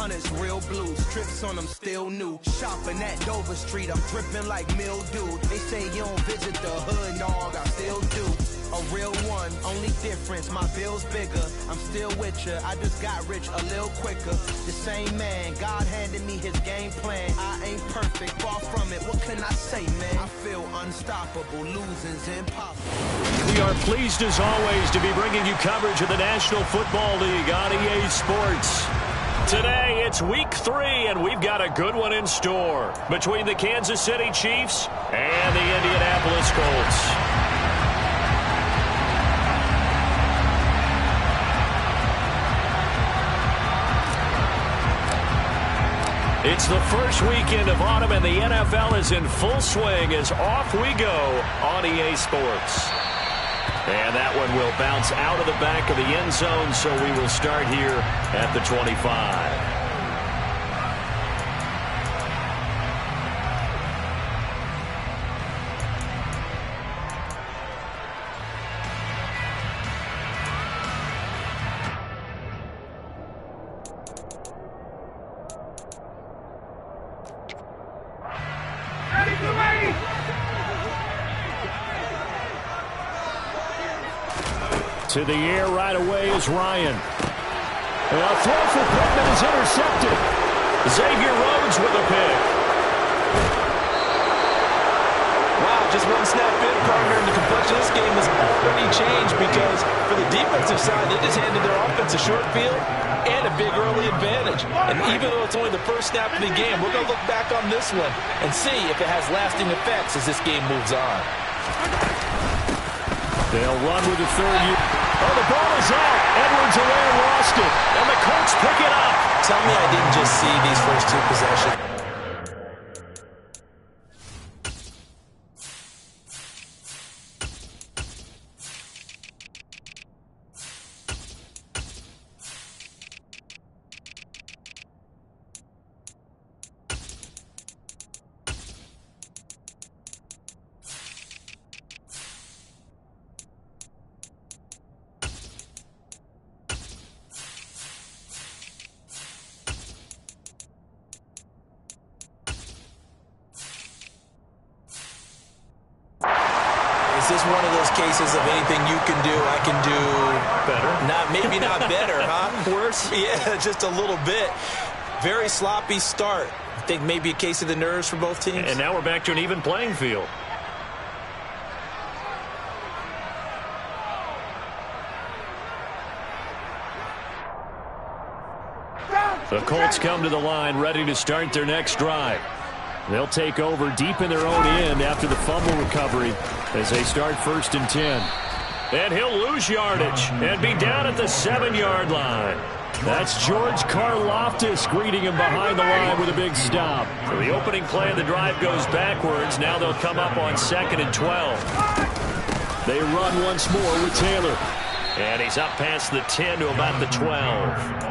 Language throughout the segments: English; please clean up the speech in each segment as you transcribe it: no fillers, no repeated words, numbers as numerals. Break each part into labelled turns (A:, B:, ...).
A: hundreds, real blues. Trips on them still new. Shopping at Dover Street, I'm dripping like mildew. They say you don't visit the hood, dog, I still do. A real one, only difference, my bill's bigger. I'm still with ya, I just got rich a little quicker. The same man, God handed me his game plan. I ain't perfect, far from it, what can I say, man? I feel unstoppable, losing's impossible.
B: We are pleased as always to be bringing you coverage of the National Football League on EA Sports. Today, it's week 3, and we've got a good one in store between the Kansas City Chiefs and the Indianapolis Colts. It's the first weekend of autumn, and the NFL is in full swing as off we go on EA Sports. And that one will bounce out of the back of the end zone, so we will start here at the 25. To the air right away is Ryan. A throw for Pittman is intercepted. Xavier Rhodes with a pick.
C: Wow, just one snap in, partner, and the complexion of this game has already changed because for the defensive side, they just handed their offense a short field and a big early advantage. And even though it's only the first snap of the game, we're going to look back on this one and see if it has lasting effects as this game moves on.
B: They'll run with the third. Oh, the ball is out. Edwards away and lost it. And the Colts pick it up.
C: Tell me I didn't just see these first two possessions. Is this one of those cases of anything you can do, I can do better? Maybe not better, huh? Worse? Yeah, just a little bit. Very sloppy start. I think maybe a case of the nerves for both teams.
B: And now we're back to an even playing field. The Colts come to the line ready to start their next drive. They'll take over deep in their own end after the fumble recovery as they start 1st and 10. And he'll lose yardage and be down at the 7-yard line. That's George Karlaftis greeting him behind the line with a big stop. So the opening play of the drive goes backwards. Now they'll come up on 2nd and 12. They run once more with Taylor. And he's up past the 10 to about the 12.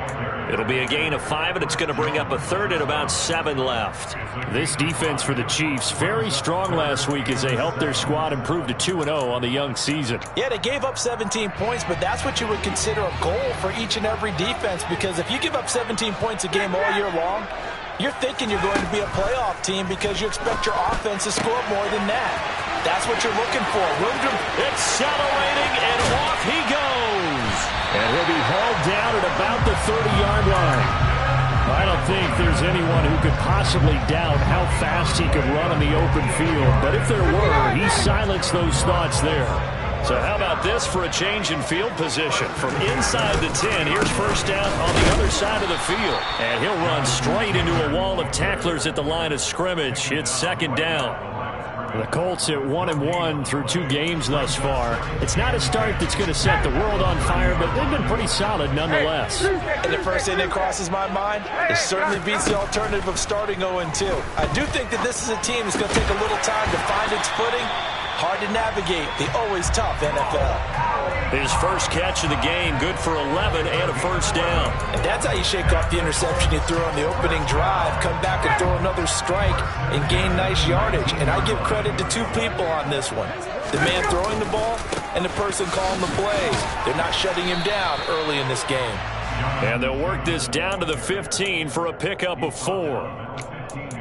B: It'll be a gain of 5, and it's going to bring up a 3rd and about 7 left. This defense for the Chiefs, very strong last week as they helped their squad improve to 2-0 on the young season.
C: Yeah, they gave up 17 points, but that's what you would consider a goal for each and every defense, because if you give up 17 points a game all year long, you're thinking you're going to be a playoff team because you expect your offense to score more than that. That's what you're looking for.
B: Accelerating, and off he goes. And he'll be hauled down at about the 30-yard line. I don't think there's anyone who could possibly doubt how fast he could run in the open field. But if there were, he silenced those thoughts there. So how about this for a change in field position? From inside the 10, here's 1st down on the other side of the field. And he'll run straight into a wall of tacklers at the line of scrimmage. It's 2nd down. The Colts at 1-1 through 2 games thus far. It's not a start that's going to set the world on fire, but they've been pretty solid nonetheless.
C: And the first thing that crosses my mind, it certainly beats the alternative of starting 0-2. I do think that this is a team that's going to take a little time to find its footing. Hard to navigate the always tough NFL.
B: His first catch of the game, good for 11 and a 1st down.
C: And that's how you shake off the interception you threw on the opening drive, come back and throw another strike and gain nice yardage. And I give credit to 2 people on this one. The man throwing the ball and the person calling the plays. They're not shutting him down early in this game.
B: And they'll work this down to the 15 for a pickup of 4.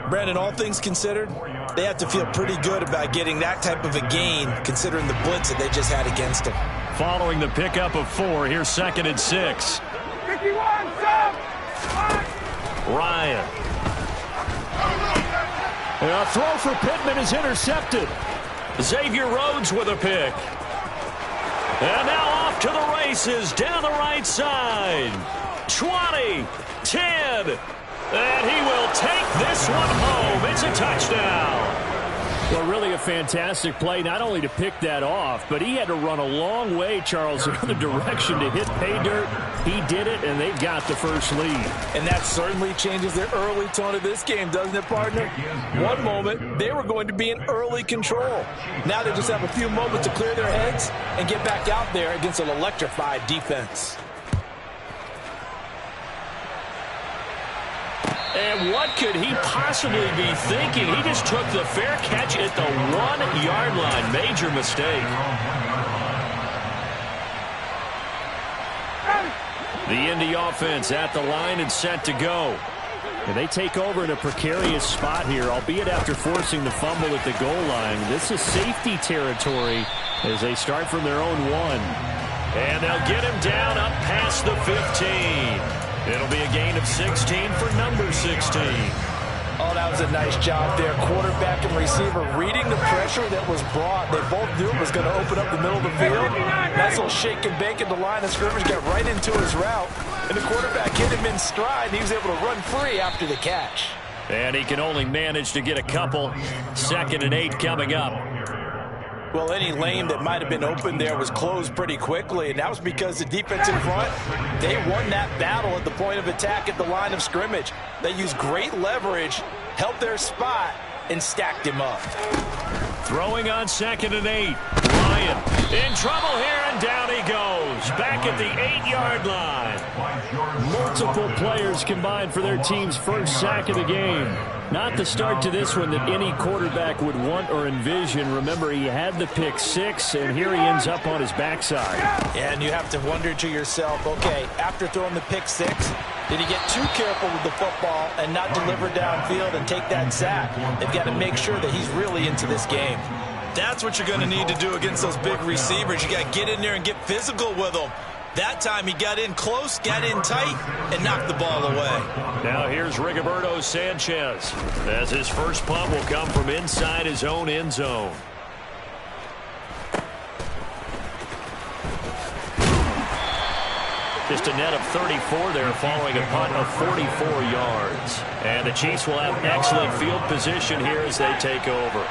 C: Brandon, all things considered, they have to feel pretty good about getting that type of a gain considering the blitz that they just had against them.
B: Following the pickup of 4, here's 2nd and 6.
D: 51,
B: Ryan. And a throw for Pittman is intercepted. Xavier Rhodes with a pick. And now off to the races down the right side. 20, 10. And he will take this one home. It's a touchdown. Well, really a fantastic play, not only to pick that off, but he had to run a long way, Charles, in the other direction to hit pay dirt. He did it, and they've got the first lead.
C: And that certainly changes the early tone of this game, doesn't it, partner? One moment, they were going to be in early control. Now they just have a few moments to clear their heads and get back out there against an electrified defense.
B: And what could he possibly be thinking? He just took the fair catch at the 1-yard line. Major mistake. The Indy offense at the line and set to go. And they take over in a precarious spot here, albeit after forcing the fumble at the goal line. This is safety territory as they start from their own 1. And they'll get him down up past the 15. It'll be a gain of 16 for number 16.
C: Oh, that was a nice job there. Quarterback and receiver reading the pressure that was brought. They both knew it was going to open up the middle of the field. Nice little shake and bake at the line of scrimmage, got right into his route. And the quarterback hit him in stride, and he was able to run free after the catch.
B: And he can only manage to get a couple. 2nd and 8 coming up.
C: Well, any lane that might have been open there was closed pretty quickly, and that was because the defense in front, they won that battle at the point of attack at the line of scrimmage. They used great leverage, held their spot, and stacked him up.
B: Throwing on 2nd and 8. Ryan in trouble here, and down he goes. Back at the 8-yard line. Multiple players combined for their team's first sack of the game. Not the start to this one that any quarterback would want or envision. Remember, he had the pick 6, and here he ends up on his backside.
C: And you have to wonder to yourself, okay, after throwing the pick 6, did he get too careful with the football and not deliver downfield and take that sack? They've got to make sure that he's really into this game. That's what you're going to need to do against those big receivers. You got to get in there and get physical with them. That time he got in close, got in tight, and knocked the ball away.
B: Now here's Rigoberto Sanchez as his first punt will come from inside his own end zone. Just a net of 34 there following a punt of 44 yards. And the Chiefs will have excellent field position here as they take over.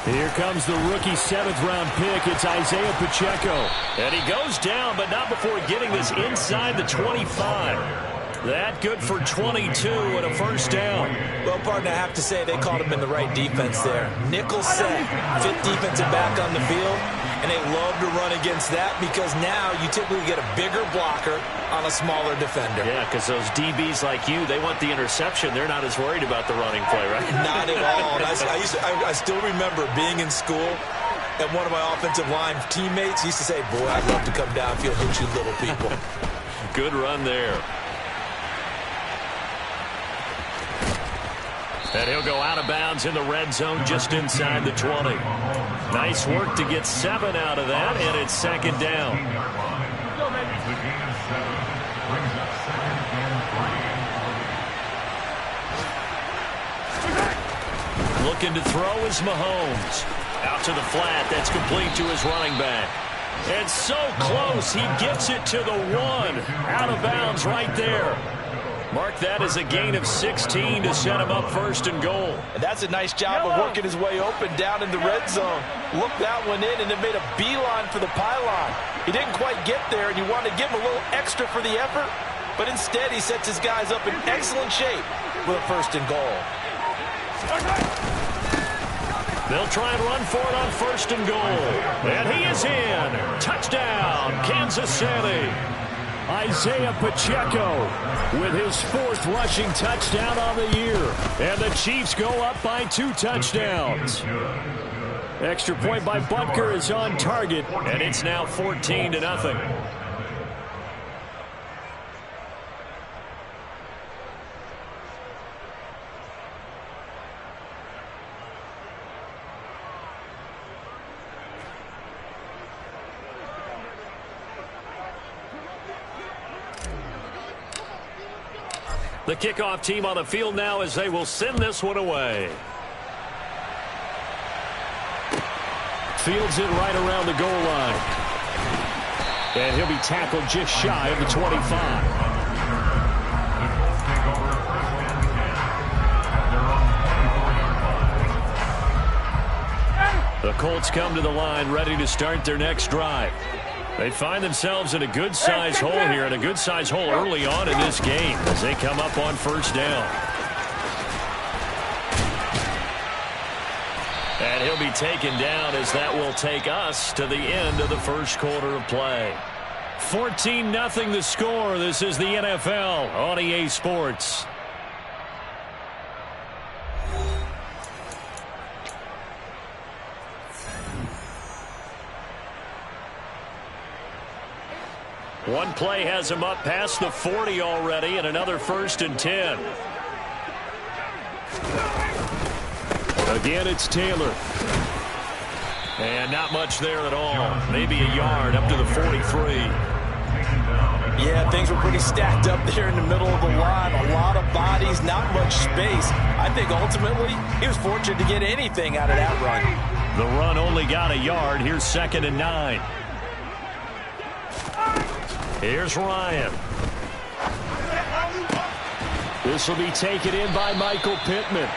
B: Here comes the rookie 7th-round pick. It's Isaiah Pacheco. And he goes down, but not before getting this inside the 25. That good for 22 and a first down.
C: Well, partner, I have to say they called him in the right defense there. Nickel set, 5th defensive back on the field, and they love to run against that because now you typically get a bigger blocker on a smaller defender.
B: Yeah, because those DBs like you, they want the interception. They're not as worried about the running play, right?
C: Not at all. I still remember being in school, and one of my offensive line teammates used to say, boy, I'd love to come downfield and hit you little people.
B: Good run there. And he'll go out of bounds in the red zone just inside the 20. Nice work to get 7 out of that, and it's 2nd down. Looking to throw is Mahomes. Out to the flat, that's complete to his running back. And so close, he gets it to the 1. Out of bounds right there. Mark that as a gain of 16 to set him up 1st and goal.
C: And that's a nice job of working his way open down in the red zone. Looked that one in and then made a beeline for the pylon. He didn't quite get there, and you want to give him a little extra for the effort, but instead he sets his guys up in excellent shape with a 1st and goal.
B: They'll try and run for it on 1st and goal. And he is in. Touchdown, Kansas City. Isaiah Pacheco with his 4th rushing touchdown on the year. And the Chiefs go up by 2 touchdowns. Extra point by Butker is on target, and it's now 14-0. The kickoff team on the field now as they will send this one away. Fields it right around the goal line. And he'll be tackled just shy of the 25. The Colts come to the line ready to start their next drive. They find themselves in a good-sized hole here, and a good-sized hole early on in this game as they come up on 1st down. And he'll be taken down as that will take us to the end of the 1st quarter of play. 14-0 the score. This is the NFL on EA Sports. One play has him up past the 40 already, and another 1st and 10. Again, it's Taylor. And not much there at all. Maybe a yard up to the 43.
C: Yeah, things were pretty stacked up there in the middle of the line. A lot of bodies, not much space. I think ultimately he was fortunate to get anything out of that run.
B: The run only got a yard. Here's 2nd and 9. Here's Ryan. This will be taken in by Michael Pittman.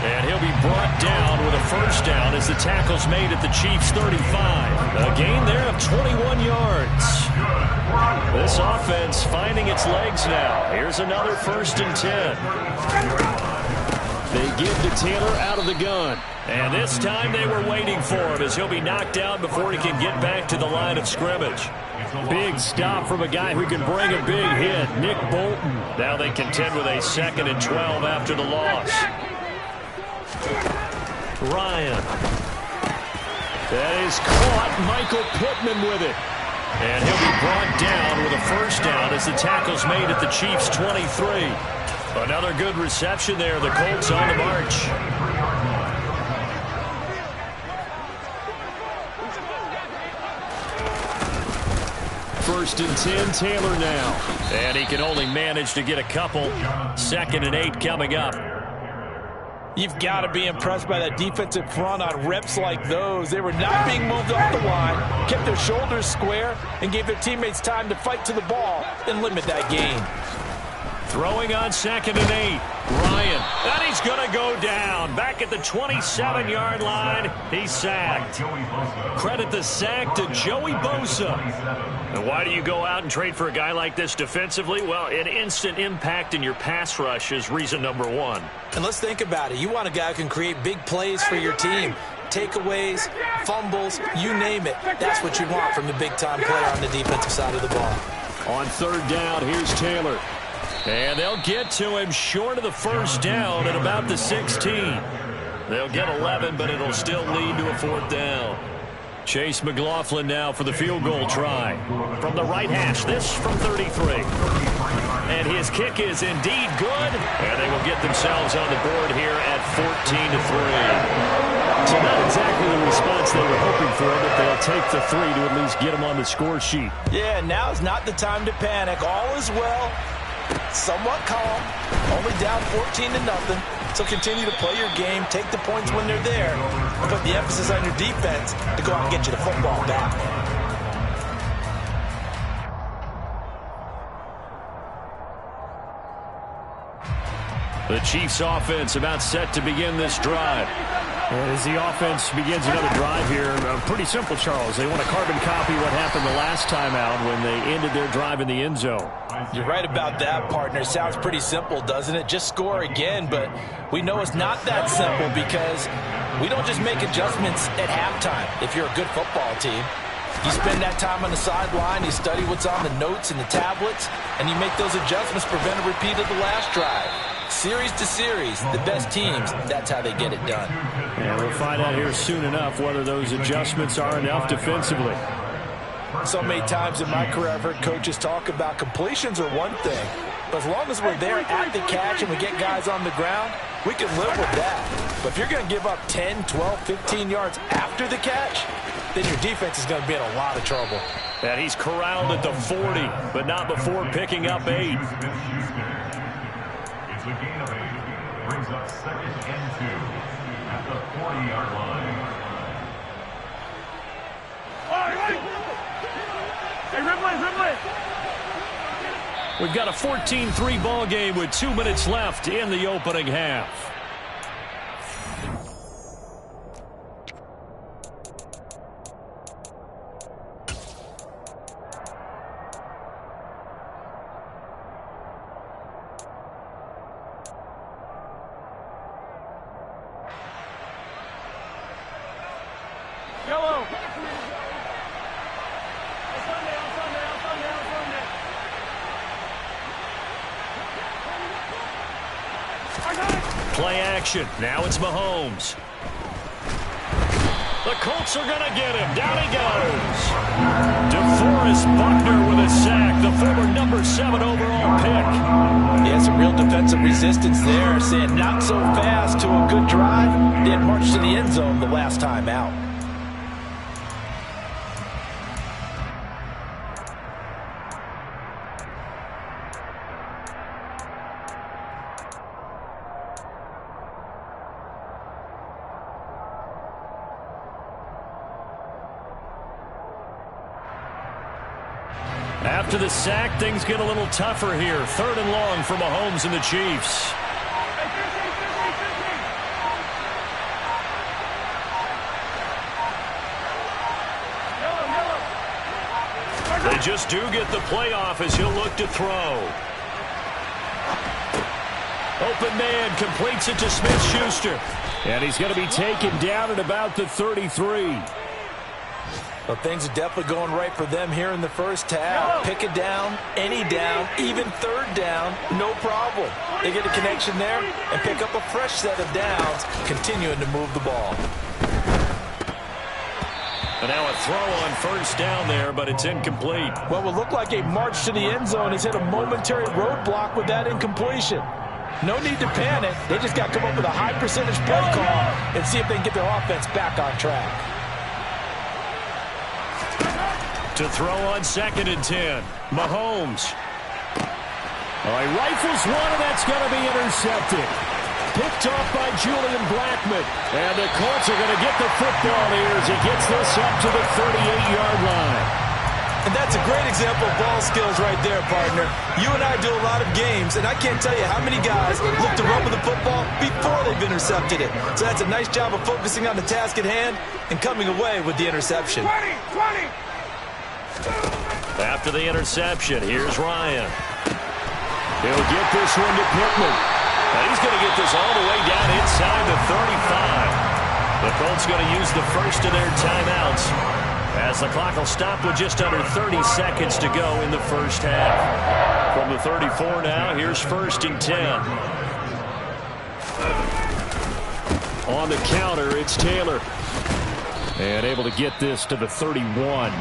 B: And he'll be brought down with a 1st down as the tackle's made at the Chiefs' 35. A gain there of 21 yards. This offense finding its legs now. Here's another 1st and 10. They give to Taylor out of the gun. And this time they were waiting for him as he'll be knocked down before he can get back to the line of scrimmage. Big stop from a guy who can bring a big hit, Nick Bolton. Now they contend with a 2nd and 12 after the loss. Ryan. That is caught. Michael Pittman with it. And he'll be brought down with a 1st down as the tackle's made at the Chiefs' 23. Another good reception there. The Colts on the march. 1st and 10, Taylor now. And he can only manage to get a couple. 2nd and 8 coming up.
C: You've got to be impressed by that defensive front on reps like those. They were not being moved off the line, kept their shoulders square, and gave their teammates time to fight to the ball and limit that gain.
B: Throwing on 2nd and 8. Ryan. And he's going to go down. Back at the 27-yard line. He's sacked. Credit the sack to Joey Bosa. And why do you go out and trade for a guy like this defensively? Well, an instant impact in your pass rush is reason number 1.
C: And let's think about it. You want a guy who can create big plays for your team. Takeaways, fumbles, you name it. That's what you want from a big-time player on the defensive side of the ball.
B: On 3rd down, here's Taylor. And they'll get to him short of the 1st down at about the 16. They'll get 11, but it'll still lead to a 4th down. Chase McLaughlin now for the field goal try. From the right hash, this from 33. And his kick is indeed good. And they will get themselves on the board here at 14-3. So not exactly the response they were hoping for, but they'll take the 3 to at least get them on the score sheet.
C: Yeah, now's not the time to panic. All is well. Somewhat calm, only down 14-0. So continue to play your game, take the points when they're there, and put the emphasis on your defense to go out and get you the football back.
B: The Chiefs offense about set to begin this drive. As the offense begins another drive here, pretty simple, Charles. They want to carbon copy what happened the last time out when they ended their drive in the end zone.
C: You're right about that, partner. Sounds pretty simple, doesn't it? Just score again, but we know it's not that simple because we don't just make adjustments at halftime if you're a good football team. You spend that time on the sideline, you study what's on the notes and the tablets, and you make those adjustments to prevent a repeat of the last drive. Series to series, the best teams, that's how they get it done.
B: And we'll find out here soon enough whether those adjustments are enough defensively.
C: So many times in my career I've heard coaches talk about completions are one thing, but as long as we're there at the catch and we get guys on the ground, we can live with that. But if you're going to give up 10, 12, 15 yards after the catch, then your defense is going to be in a lot of trouble.
B: And he's corralled at the 40, but not before picking up 8.
D: It's a gain of 8. Brings up 2nd and 2 at the 40-yard line.
B: We've got a 14-3 ball game with 2 minutes left in the opening half. Play action. Now it's Mahomes. The Colts are going to get him. Down he goes. DeForest Buckner with a sack. The former number 7 overall pick.
C: He has some real defensive resistance there. Saying not so fast to a good drive. They had marched to the end zone the last time out.
B: After the sack, things get a little tougher here. 3rd and long for Mahomes and the Chiefs. They just do get the playoff as he'll look to throw. Open man completes it to Smith-Schuster. And he's going to be taken down at about the 33.
C: Well, things are definitely going right for them here in the first half. Pick it down, any down, even 3rd down, no problem. They get a connection there and pick up a fresh set of downs, continuing to move the ball.
B: And now a throw on 1st down there, but it's incomplete.
C: What will look like a march to the end zone has hit a momentary roadblock with that incompletion. No need to panic. They just got to come up with a high percentage play call and see if they can get their offense back on track.
B: To throw on 2nd and 10. Mahomes. All right, rifles one, and that's going to be intercepted. Picked off by Julian Blackmon. And the Colts are going to get the football here as he gets this up to the 38-yard line.
C: And that's a great example of ball skills right there, partner. You and I do a lot of games, and I can't tell you how many guys look to run with the football before they've intercepted it. So that's a nice job of focusing on the task at hand and coming away with the interception.
D: 20!
B: After the interception, here's Ryan. He'll get this one to Pittman. And he's going to get this all the way down inside the 35. The Colts going to use the first of their timeouts as the clock will stop with just under 30 seconds to go in the first half. From the 34 now, here's 1st and 10. On the counter, it's Taylor. And able to get this to the 31.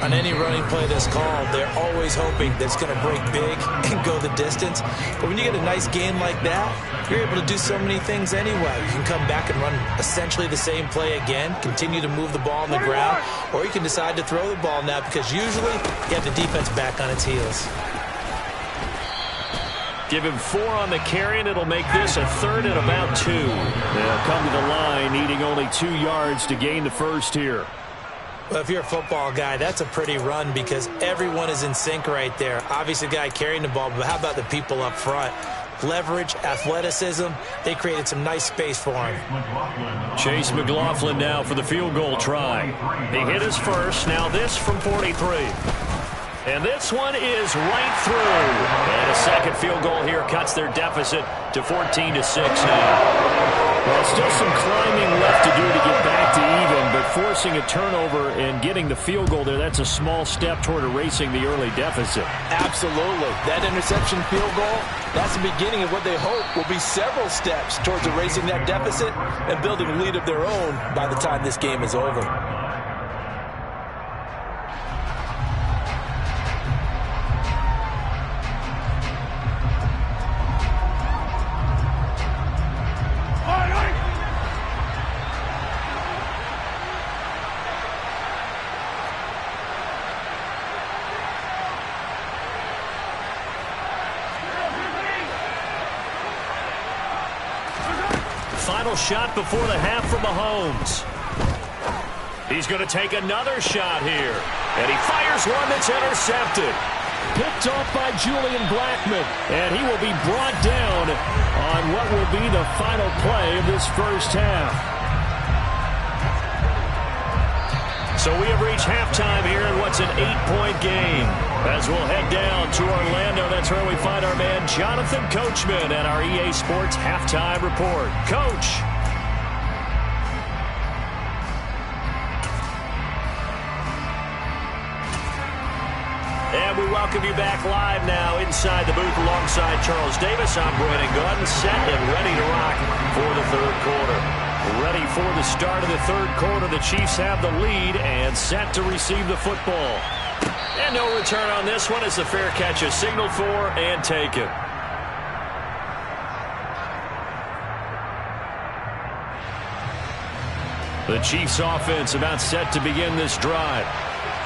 C: On any running play that's called, they're always hoping that it's going to break big and go the distance. But when you get a nice game like that, you're able to do so many things anyway. You can come back and run essentially the same play again, continue to move the ball on the ground, or you can decide to throw the ball now because usually you have the defense back on its heels.
B: Give him 4 on the carry, and it'll make this a 3rd and about 2. They'll come to the line, needing only 2 yards to gain the first here.
C: Well, if you're a football guy, that's a pretty run because everyone is in sync right there. Obviously, the guy carrying the ball, but how about the people up front? Leverage, athleticism, they created some nice space for him.
B: Chase McLaughlin now for the field goal try. He hit his first, now this from 43. And this one is right through. And a second field goal here cuts their deficit to 14-6 now. Well, still some climbing left to do to get back to even, but forcing a turnover and getting the field goal there, that's a small step toward erasing the early deficit.
C: Absolutely. That interception field goal, that's the beginning of what they hope will be several steps towards erasing that deficit and building a lead of their own by the time this game is over.
B: Final shot before the half from Mahomes. He's going to take another shot here. And he fires one that's intercepted. Picked off by Julian Blackmon. And he will be brought down on what will be the final play of this first half. So we have reached halftime here in what's an 8-point game. As we'll head down to Orlando, that's where we find our man Jonathan Coachman at our EA Sports Halftime Report. Coach. And we welcome you back live now inside the booth alongside Charles Davis. I'm Brandon Gunn, set and ready to rock for the third quarter. Ready for the start of the third quarter. The Chiefs have the lead and set to receive the football. And no return on this one as the fair catch is signaled for and taken. The Chiefs offense about set to begin this drive.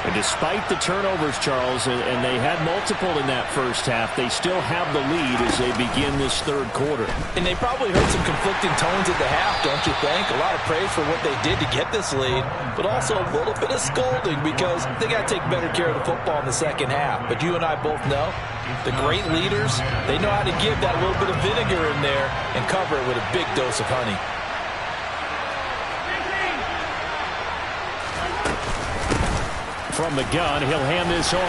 B: And despite the turnovers, Charles, and they had multiple in that first half, they still have the lead as they begin this third quarter.
C: And they probably heard some conflicting tones at the half, don't you think? A lot of praise for what they did to get this lead, but also a little bit of scolding because they got to take better care of the football in the second half. But you and I both know the great leaders, they know how to give that little bit of vinegar in there and cover it with a big dose of honey.
B: From the gun, he'll hand this off.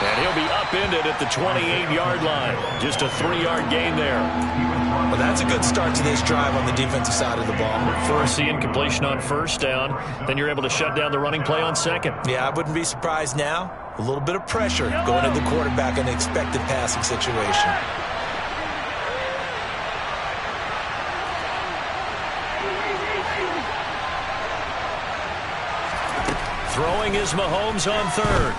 B: And he'll be upended at the 28-yard line. Just a 3-yard gain there.
C: Well, that's a good start to this drive on the defensive side of the ball.
B: Force the incompletion on first down. Then you're able to shut down the running play on second.
C: Yeah, I wouldn't be surprised now. A little bit of pressure going at the quarterback in an expected passing situation.
B: Throwing is Mahomes on third.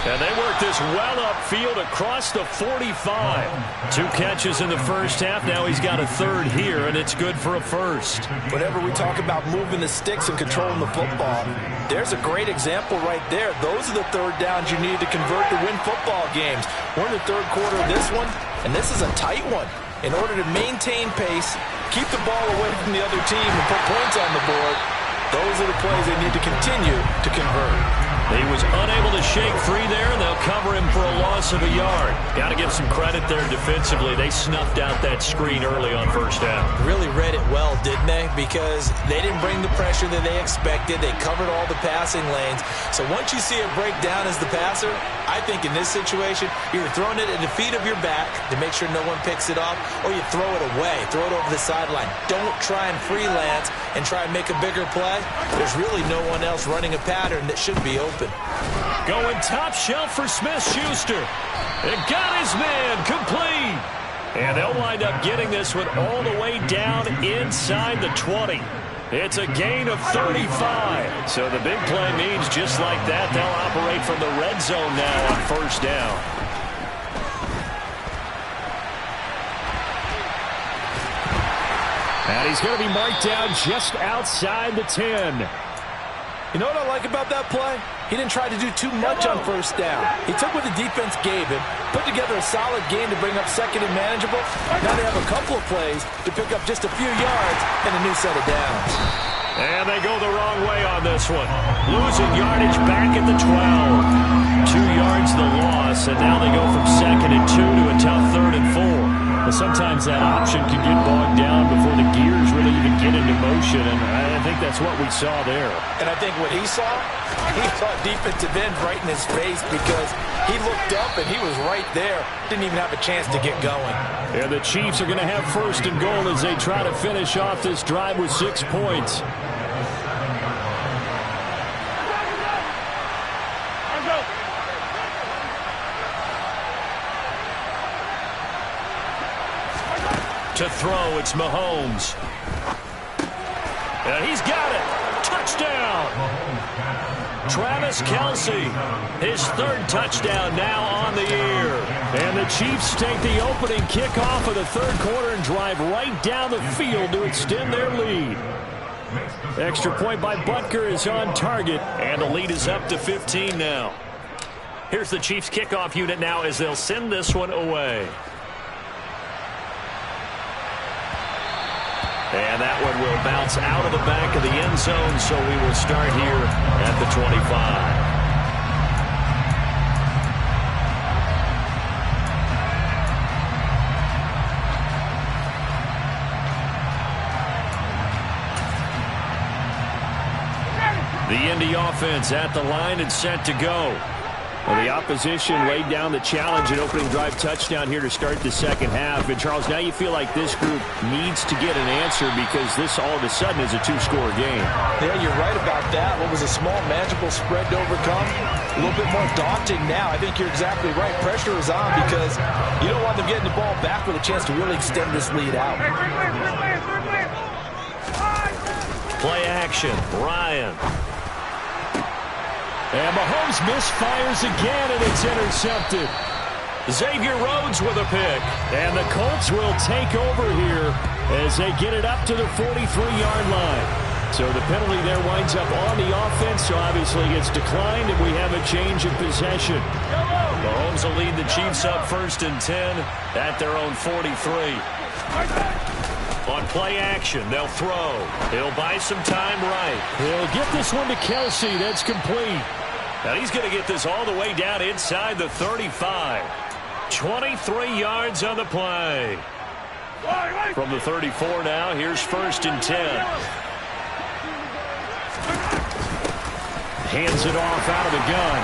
B: And they work this well upfield across the 45. 2 catches in the first half. Now he's got a third here, and it's good for a first.
C: Whenever we talk about moving the sticks and controlling the football, there's a great example right there. Those are the third downs you need to convert to win football games. We're in the third quarter of this one, and this is a tight one. In order to maintain pace, keep the ball away from the other team, and put points on the board, those are the plays they need to continue to convert.
B: He was unable to shake free there, and they'll cover him for a loss of a yard. Got to give some credit there defensively. They snuffed out that screen early on first down.
C: Really read it well, didn't they? Because they didn't bring the pressure that they expected. They covered all the passing lanes. So once you see it break down as the passer, I think in this situation, you're throwing it at the feet of your back to make sure no one picks it off, or you throw it away, throw it over the sideline. Don't try and freelance and try and make a bigger play. There's really no one else running a pattern that should be open.
B: Going top shelf for Smith-Schuster. It got his man complete. And they'll wind up getting this one all the way down inside the 20. It's a gain of 35. So the big play means just like that, they'll operate from the red zone now on first down. And he's going to be marked down just outside the 10.
C: You know what I like about that play? He didn't try to do too much on first down. He took what the defense gave him, put together a solid game to bring up second and manageable. Now they have a couple of plays to pick up just a few yards and a new set of downs.
B: And they go the wrong way on this one. Losing yardage back at the 12. 2 yards the loss, and now they go from 2nd and 2 to a tough 3rd and 4. But sometimes that option can get bogged down before the gears really even get into motion, and I think that's what we saw there.
C: And I think what he saw defensive end right in his face because he looked up and he was right there. Didn't even have a chance to get going.
B: And the Chiefs are going to have 1st and goal as they try to finish off this drive with 6 points. To throw, it's Mahomes. And he's got it. Touchdown. Travis Kelce, his third touchdown now on the year. And the Chiefs take the opening kickoff of the third quarter and drive right down the field to extend their lead. Extra point by Butker is on target, and the lead is up to 15 now. Here's the Chiefs kickoff unit now as they'll send this one away. And that one will bounce out of the back of the end zone, so we will start here at the 25. The Indy offense at the line and set to go. Well, the opposition laid down the challenge and opening drive touchdown here to start the second half. And, Charles, now you feel like this group needs to get an answer because this all of a sudden is a two-score game.
C: Yeah, you're right about that. What was a small, manageable spread to overcome, a little bit more daunting now. I think you're exactly right. Pressure is on because you don't want them getting the ball back with a chance to really extend this lead out.
B: Play action. Ryan. And Mahomes misfires again, and it's intercepted. Xavier Rhodes with a pick. And the Colts will take over here as they get it up to the 43-yard line. So the penalty there winds up on the offense, so obviously it's declined, and we have a change of possession. Mahomes will lead the Chiefs up 1st and 10 at their own 43. On play action, they'll throw. He'll buy some time right. He'll get this one to Kelce. That's complete. Now he's going to get this all the way down inside the 35. 23 yards on the play. From the 34 now, here's 1st and 10. Hands it off out of the gun.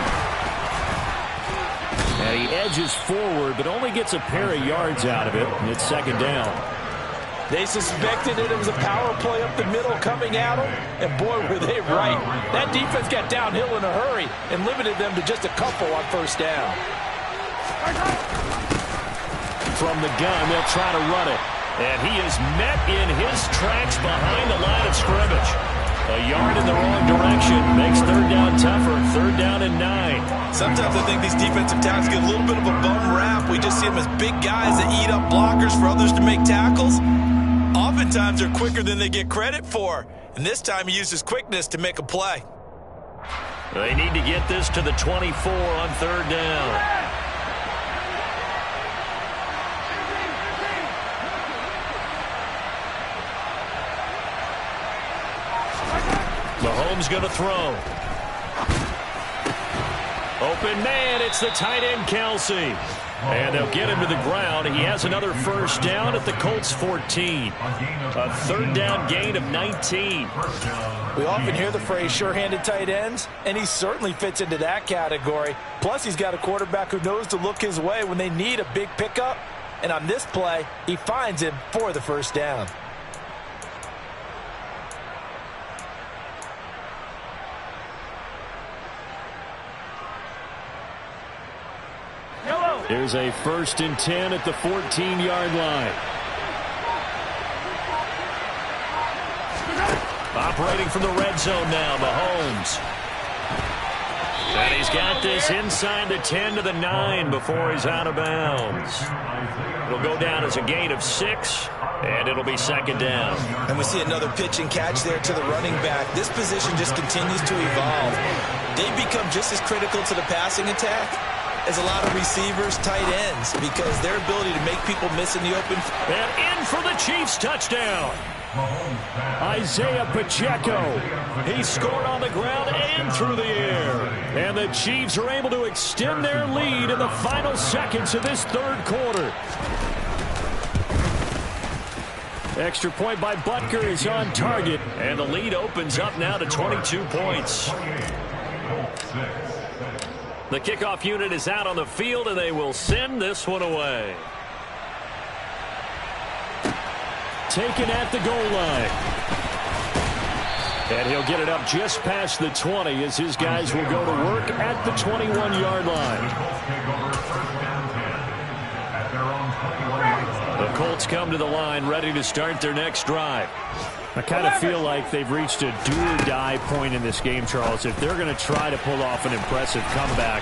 B: And he edges forward, but only gets a pair of yards out of it, and it's 2nd down.
C: They suspected it was a power play up the middle coming at them, and boy, were they right. That defense got downhill in a hurry and limited them to just a couple on 1st down.
B: From the gun, they'll try to run it. And he is met in his tracks behind the line of scrimmage. A yard in the wrong direction makes 3rd down tougher. 3rd down and 9.
C: Sometimes I think these defensive tackles get a little bit of a bum rap. We just see them as big guys that eat up blockers for others to make tackles. Oftentimes they're quicker than they get credit for. And this time he uses quickness to make a play.
B: They need to get this to the 24 on 3rd down. Mahomes going to throw. Open man, it's the tight end Kelce. And they'll get him to the ground. He has another 1st down at the Colts 14. A 3rd down gain of 19.
C: We often hear the phrase sure-handed tight ends, and he certainly fits into that category. Plus, he's got a quarterback who knows to look his way when they need a big pickup. And on this play, he finds him for the 1st down.
B: Here's a 1st and 10 at the 14-yard line. Operating from the red zone now, Mahomes. And he's got this inside the 10 to the 9 before he's out of bounds. It'll go down as a gain of 6, and it'll be 2nd down.
C: And we see another pitch and catch there to the running back. This position just continues to evolve. They become just as critical to the passing attack as a lot of receivers, tight ends, because their ability to make people miss in the open.
B: And in for the Chiefs touchdown. Isaiah Pacheco. He scored on the ground and through the air. And the Chiefs are able to extend their lead in the final seconds of this 3rd quarter. Extra point by Butker is on target. And the lead opens up now to 22 points. The kickoff unit is out on the field, and they will send this one away. Taken at the goal line. And he'll get it up just past the 20 as his guys will go to work at the 21-yard line. The Colts come to the line, ready to start their next drive. I kind of feel like they've reached a do-or-die point in this game, Charles. If they're going to try to pull off an impressive comeback,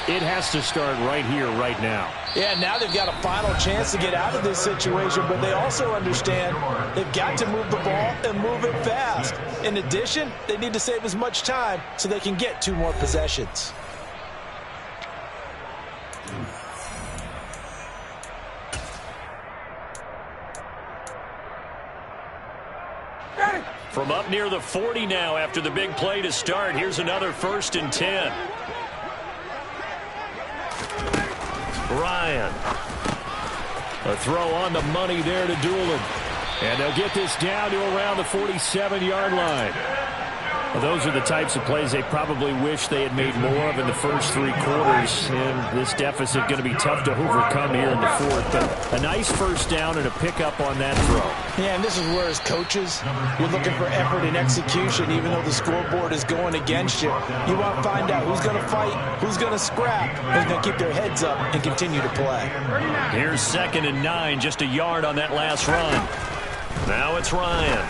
B: it has to start right here, right now.
C: Yeah, now they've got a final chance to get out of this situation, but they also understand they've got to move the ball and move it fast. In addition, they need to save as much time so they can get 2 more possessions.
B: From up near the 40 now after the big play to start, here's another 1st and 10. Ryan. A throw on the money there to Doolin. And they'll get this down to around the 47-yard line. Well, those are the types of plays they probably wish they had made more of in the first 3 quarters. And this deficit going to be tough to overcome here in the 4th. But a nice first down and a pickup on that throw.
C: Yeah, and this is where, as coaches, you're looking for effort and execution, even though the scoreboard is going against you. You want to find out who's going to fight, who's going to scrap, who's going to keep their heads up and continue to play.
B: Here's 2nd and 9, just a yard on that last run. Now it's Ryan.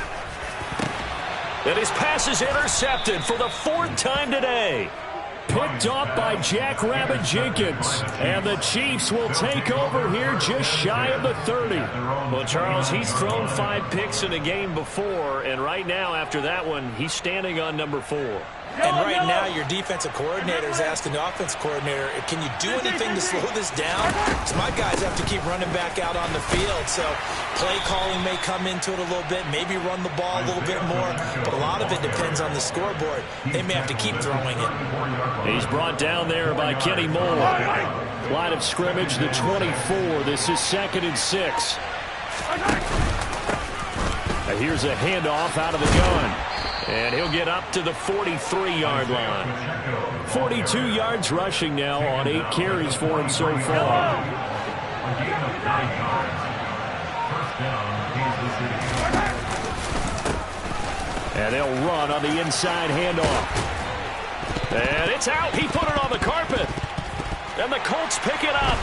B: And his pass is intercepted for the 4th time today. Picked off by Jackrabbit Jenkins. And the Chiefs will take over here just shy of the 30. Well, Charles, he's thrown 5 picks in a game before. And right now, after that one, he's standing on number 4.
C: And right now, your defensive coordinator is asking the offensive coordinator, can you do anything to slow this down? Because my guys have to keep running back out on the field. So play calling may come into it a little bit, maybe run the ball a little bit more. But a lot of it depends on the scoreboard. They may have to keep throwing it.
B: He's brought down there by Kenny Moore. Line of scrimmage, the 24. This is 2nd and 6. Here's a handoff out of the gun. And he'll get up to the 43-yard line. 42 yards rushing now on 8 carries for him so far. And they'll run on the inside handoff. And it's out. He put it on the carpet. And the Colts pick it up.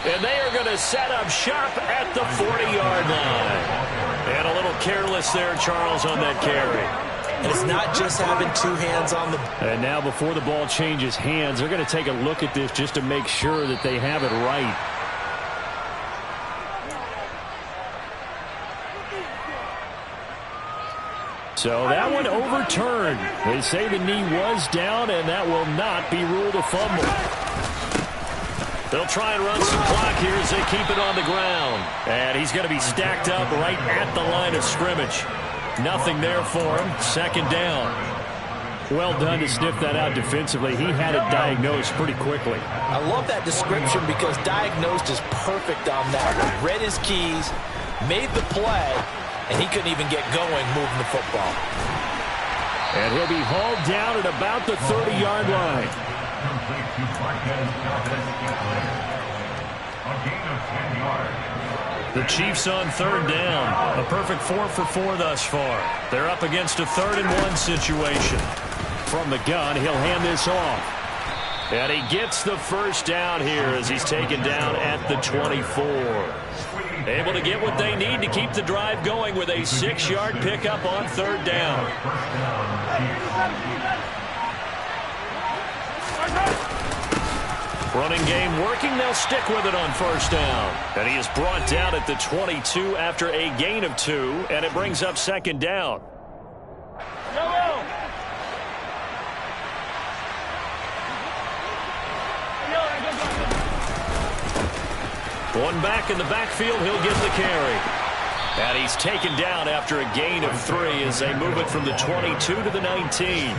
B: And they are going to set up shop at the 40-yard line. And a little careless there, Charles, on that carry.
C: And it's not just having 2 hands on the...
B: And now before the ball changes hands, they're going to take a look at this just to make sure that they have it right. So that one overturned. They say the knee was down, and that will not be ruled a fumble. They'll try and run some clock here as they keep it on the ground. And he's going to be stacked up right at the line of scrimmage. Nothing there for him. 2nd down. Well done to sniff that out defensively. He had it diagnosed pretty quickly.
C: I love that description because diagnosed is perfect on that one. Read his keys, made the play, and he couldn't even get going moving the football.
B: And he'll be hauled down at about the 30-yard line. The Chiefs on 3rd down. A perfect 4 for 4 thus far. They're up against a 3rd and 1 situation. From the gun, he'll hand this off. And he gets the first down here as he's taken down at the 24. Able to get what they need to keep the drive going with a 6-yard pickup on 3rd down. Running game working. They'll stick with it on 1st down. And he is brought down at the 22 after a gain of 2. And it brings up 2nd down. One back in the backfield. He'll get the carry. And he's taken down after a gain of 3 as they move it from the 22 to the 19.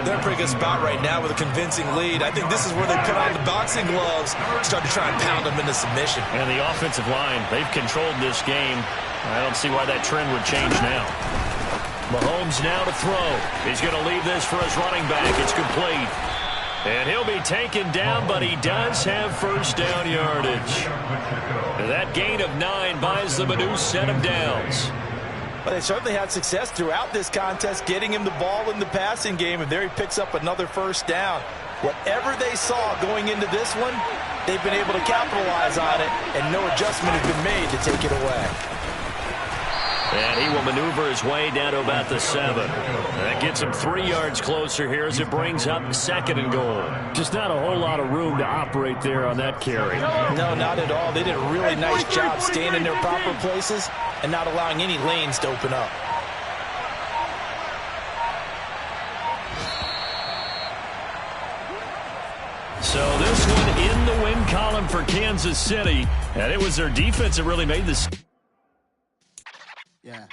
C: They're in a pretty good spot right now with a convincing lead. I think this is where they put on the boxing gloves, start to try and pound them into submission.
B: And the offensive line, they've controlled this game. I don't see why that trend would change now. Mahomes now to throw. He's going to leave this for his running back. It's complete. And he'll be taken down, but he does have 1st down yardage. And that gain of 9 buys them a new set of downs.
C: But they certainly had success throughout this contest, getting him the ball in the passing game, and there he picks up another 1st down. Whatever they saw going into this one, they've been able to capitalize on it, and no adjustment has been made to take it away.
B: And he will maneuver his way down to about the 7. That gets him 3 yards closer here as it brings up 2nd and goal. Just not a whole lot of room to operate there on that carry.
C: No, not at all. They did a really nice job staying in their proper places and not allowing any lanes to open up.
B: So this one in the win column for Kansas City. And it was their defense that really made this.
A: Yeah.